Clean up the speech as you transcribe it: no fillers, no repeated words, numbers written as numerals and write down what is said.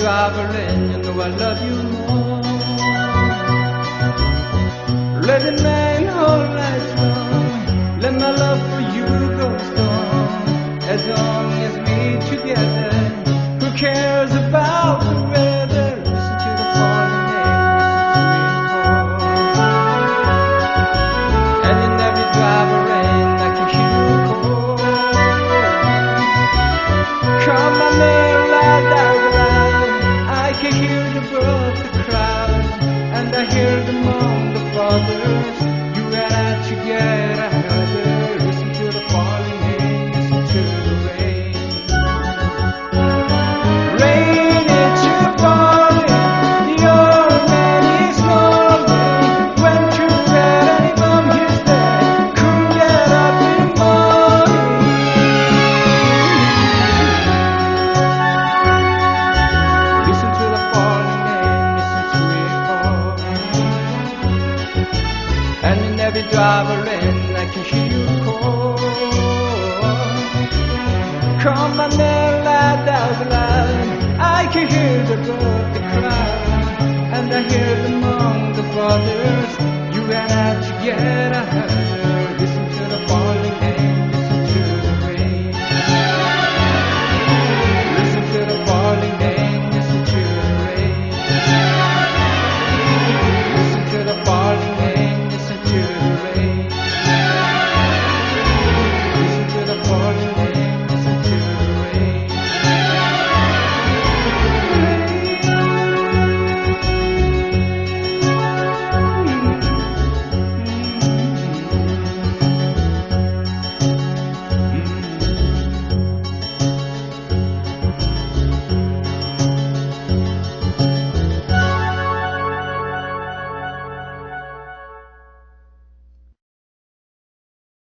driver in, you know I love you more. Let it rain all night long, let my love for you go strong. As long as we're together, who cares about the weather? Listen to the falling rain, listen to it pour. And in every driver rain, I can hear you call. Come on there, loud, loud, loud. I can hear the birds, the crowd, and I hear the mom, the fathers. You and I together, listen to the falling rain, listen to the rain. Rain, it's your falling, your man is lonely. Went to bed and his mom is dead, couldn't get up in the morning. Listen to the falling rain, listen to it fall. And in every driver in, I can hear you call. Come on there, loud, loud, loud. I can hear the bird, the crowd, and I hear